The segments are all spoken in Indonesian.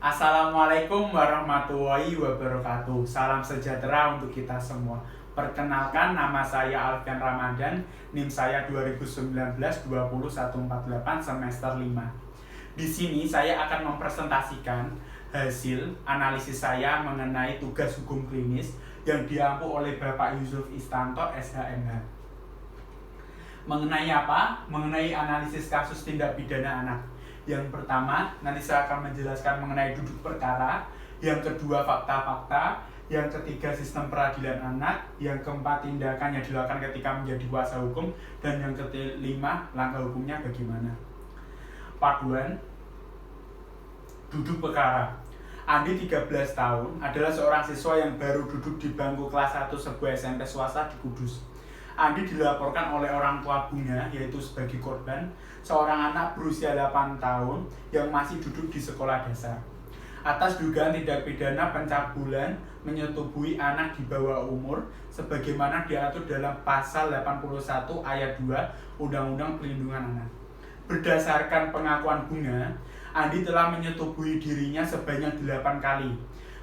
Assalamualaikum warahmatullahi wabarakatuh. Salam sejahtera untuk kita semua. Perkenalkan, nama saya Alfian Ramadan, NIM saya 2019-20148 semester 5. Di sini saya akan mempresentasikan hasil analisis saya mengenai tugas hukum klinis yang diampu oleh Bapak Yusuf Istanto, SHMH. Mengenai apa? Mengenai analisis kasus tindak pidana anak. Yang pertama, nanti saya akan menjelaskan mengenai duduk perkara. Yang kedua, fakta-fakta. Yang ketiga, sistem peradilan anak. Yang keempat, tindakan yang dilakukan ketika menjadi kuasa hukum. Dan yang kelima, langkah hukumnya bagaimana. Part 1, duduk perkara. Andi 13 tahun adalah seorang siswa yang baru duduk di bangku kelas 1 sebuah SMP swasta di Kudus. Andi dilaporkan oleh orang tua Bunga, yaitu sebagai korban, seorang anak berusia 8 tahun yang masih duduk di sekolah dasar, atas dugaan tindak pidana pencabulan menyetubuhi anak di bawah umur sebagaimana diatur dalam pasal 81 ayat 2 Undang-Undang Perlindungan Anak. Berdasarkan pengakuan Bunga, Andi telah menyetubuhi dirinya sebanyak 8 kali.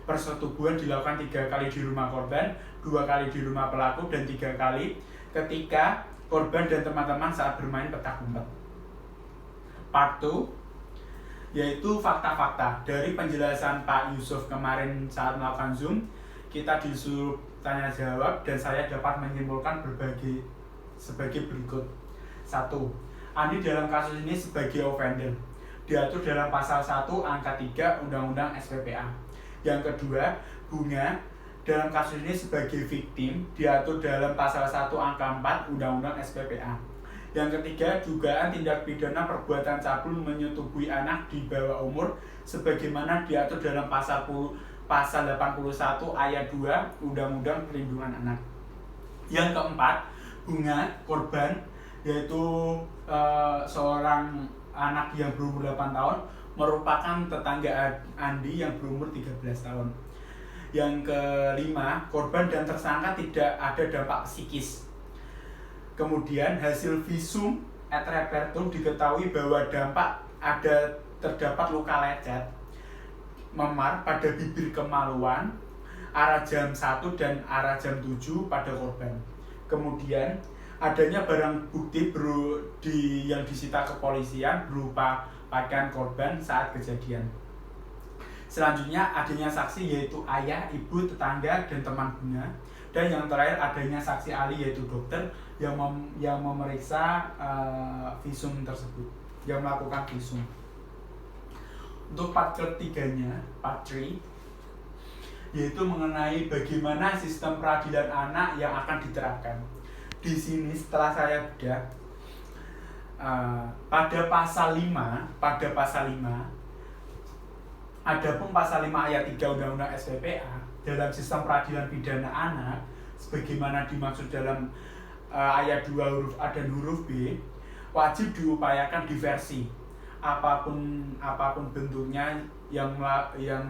Persetubuhan dilakukan 3 kali di rumah korban, 2 kali di rumah pelaku, dan 3 kali ketika korban dan teman-teman saat bermain petak umpet. Part 2, yaitu fakta-fakta. Dari penjelasan Pak Yusuf kemarin saat melakukan Zoom, kita disuruh tanya jawab dan saya dapat menyimpulkan sebagai berikut. 1. Andi dalam kasus ini sebagai offender, diatur dalam pasal 1 angka 3 Undang-Undang SPPA. Yang kedua, Bunga dalam kasus ini sebagai victim, diatur dalam pasal 1 angka 4 Undang-Undang SPPA. Yang ketiga, dugaan tindak pidana perbuatan cabul menyetubuhi anak di bawah umur sebagaimana diatur dalam pasal 81 ayat 2 Undang-Undang Perlindungan Anak. Yang keempat, Bunga, korban, yaitu seorang anak yang berumur 8 tahun, merupakan tetangga Andi yang berumur 13 tahun. Yang kelima, korban dan tersangka tidak ada dampak psikis. Kemudian hasil visum et repertum diketahui bahwa terdapat luka lecet, memar pada bibir kemaluan, arah jam 1 dan arah jam 7 pada korban. Kemudian adanya barang bukti yang disita kepolisian berupa pakaian korban saat kejadian. Selanjutnya adanya saksi yaitu ayah, ibu, tetangga, dan teman Bunga. Dan yang terakhir adanya saksi ahli yaitu dokter yang memeriksa visum tersebut, yang melakukan visum. Untuk part ketiganya, part 3, yaitu mengenai bagaimana sistem peradilan anak yang akan diterapkan. Di sini setelah saya bedah, pada pasal 5, adapun pasal 5 ayat 3 Undang-Undang SPPA dalam sistem peradilan pidana anak sebagaimana dimaksud dalam ayat 2 huruf A dan huruf B, wajib diupayakan diversi apapun bentuknya yang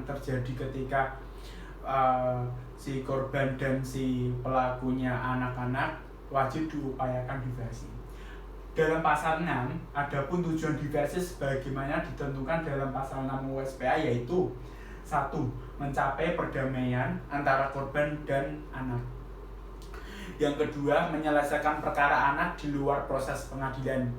terjadi ketika si korban dan si pelakunya anak-anak, wajib diupayakan diversi. Dalam pasal 6, adapun tujuan diversi sebagaimana ditentukan dalam pasal 6 USPA yaitu 1. Mencapai perdamaian antara korban dan anak. Yang kedua, menyelesaikan perkara anak di luar proses pengadilan.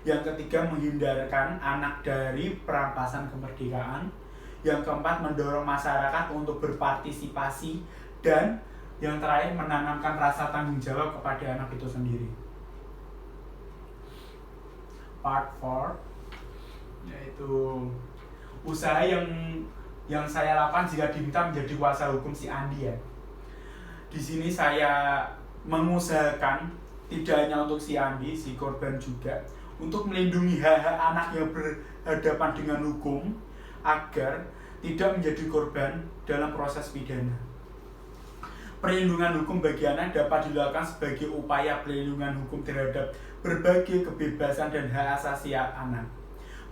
Yang ketiga, menghindarkan anak dari perampasan kemerdekaan. Yang keempat, mendorong masyarakat untuk berpartisipasi. Dan yang terakhir, menanamkan rasa tanggung jawab kepada anak itu sendiri. Part 4, yaitu usaha yang saya lakukan jika diminta menjadi kuasa hukum si Andi ya. Di sini saya mengusahakan tidak hanya untuk si Andi, si korban juga, untuk melindungi hak-hak anak yang berhadapan dengan hukum agar tidak menjadi korban dalam proses pidana. Perlindungan hukum bagi anak dapat dilakukan sebagai upaya perlindungan hukum terhadap berbagai kebebasan dan hak asasi anak.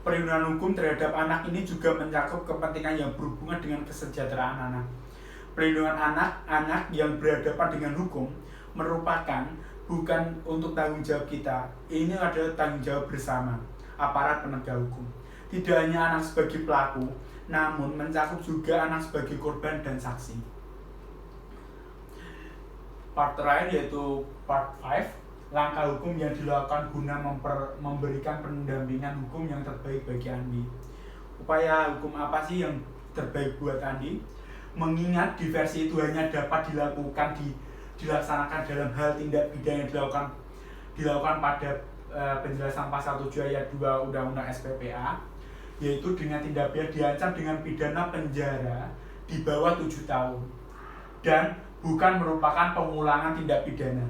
Perlindungan hukum terhadap anak ini juga mencakup kepentingan yang berhubungan dengan kesejahteraan anak. Perlindungan anak yang berhadapan dengan hukum merupakan bukan untuk tanggung jawab kita, ini adalah tanggung jawab bersama aparat penegak hukum. Tidak hanya anak sebagai pelaku, namun mencakup juga anak sebagai korban dan saksi. Part terakhir yaitu part 5, langkah hukum yang dilakukan guna memberikan pendampingan hukum yang terbaik bagi Andi. Upaya hukum apa sih yang terbaik buat Andi? Mengingat diversi itu hanya dapat dilaksanakan dalam hal tindak pidana yang dilakukan pada penjelasan pasal 7 ayat 2 Undang-Undang SPPA, yaitu dengan tindak pidana diancam dengan pidana penjara di bawah 7 tahun dan bukan merupakan pengulangan tindak pidana.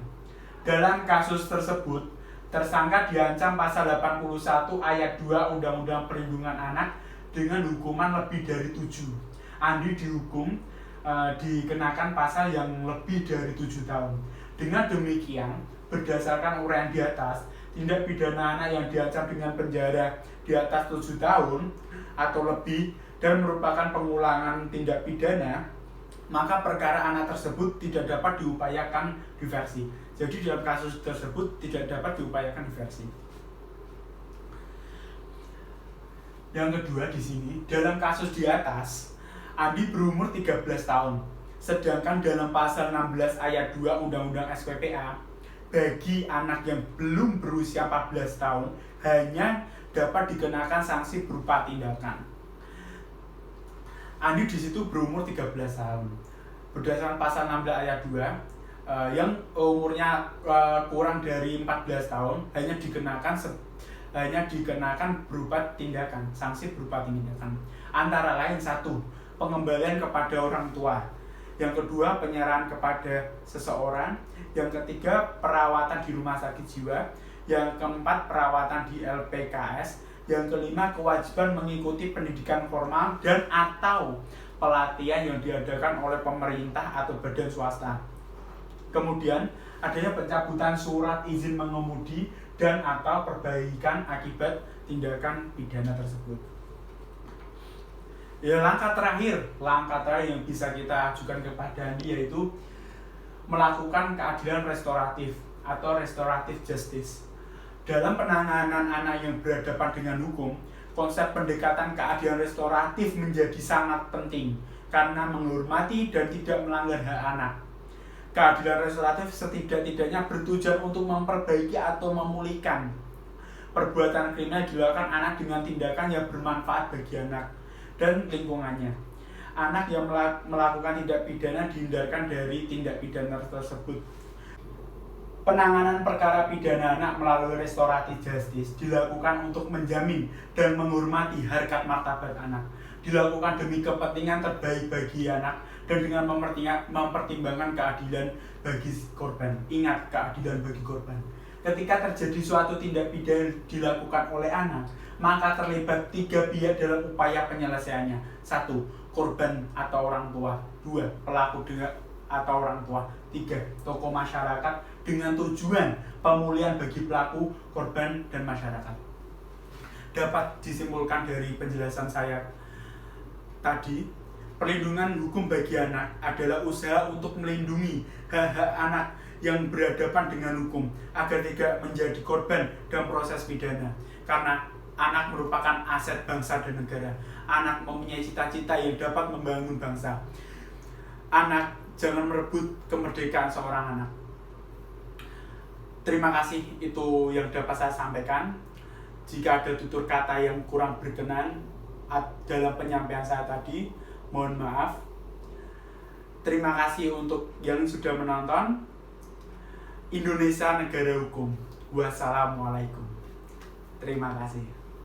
Dalam kasus tersebut, tersangka diancam pasal 81 ayat 2 Undang-Undang Perlindungan Anak dengan hukuman lebih dari 7. Andi dihukum dikenakan pasal yang lebih dari 7 tahun. Dengan demikian, berdasarkan uraian di atas, tindak pidana anak yang diancam dengan penjara di atas 7 tahun atau lebih dan merupakan pengulangan tindak pidana, maka perkara anak tersebut tidak dapat diupayakan diversi. Jadi dalam kasus tersebut tidak dapat diupayakan diversi. Yang kedua di sini, dalam kasus di atas, Andi berumur 13 tahun. Sedangkan dalam pasal 16 ayat 2 Undang-Undang SPPA, bagi anak yang belum berusia 14 tahun hanya dapat dikenakan sanksi berupa tindakan. Andi di situ berumur 13 tahun. Berdasarkan pasal 16 ayat 2, yang umurnya kurang dari 14 tahun hanya dikenakan berupa tindakan, sanksi berupa tindakan. Antara lain 1, pengembalian kepada orang tua. Yang kedua, penyerahan kepada seseorang. Yang ketiga, perawatan di rumah sakit jiwa. Yang keempat, perawatan di LPKS. Yang kelima, kewajiban mengikuti pendidikan formal dan atau pelatihan yang diadakan oleh pemerintah atau badan swasta. Kemudian, adanya pencabutan surat izin mengemudi dan atau perbaikan akibat tindakan pidana tersebut. Ya, langkah terakhir yang bisa kita ajukan kepada Andi yaitu melakukan keadilan restoratif atau restoratif justice. Dalam penanganan anak yang berhadapan dengan hukum, konsep pendekatan keadilan restoratif menjadi sangat penting karena menghormati dan tidak melanggar hak anak. Keadilan restoratif setidak-tidaknya bertujuan untuk memperbaiki atau memulihkan perbuatan kriminal yang dilakukan anak dengan tindakan yang bermanfaat bagi anak dan lingkungannya. Anak yang melakukan tindak pidana dihindarkan dari tindak pidana tersebut. Penanganan perkara pidana anak melalui restoratif justice dilakukan untuk menjamin dan menghormati harkat martabat anak. Dilakukan demi kepentingan terbaik bagi anak dan dengan mempertimbangkan keadilan bagi korban. Ingat, keadilan bagi korban. Ketika terjadi suatu tindak pidana dilakukan oleh anak, maka terlibat 3 pihak dalam upaya penyelesaiannya. 1, korban atau orang tua. 2, pelaku atau orang tua. 3, tokoh masyarakat dengan tujuan pemulihan bagi pelaku, korban, dan masyarakat. Dapat disimpulkan dari penjelasan saya tadi, perlindungan hukum bagi anak adalah usaha untuk melindungi hak-hak anak yang berhadapan dengan hukum agar tidak menjadi korban dalam proses pidana. Karena anak merupakan aset bangsa dan negara. Anak mempunyai cita-cita yang dapat membangun bangsa. Anak jangan merebut kemerdekaan seorang anak. Terima kasih, itu yang dapat saya sampaikan. Jika ada tutur kata yang kurang berkenan dalam penyampaian saya tadi, mohon maaf. Terima kasih untuk yang sudah menonton. Indonesia negara hukum. Wassalamualaikum. Terima kasih.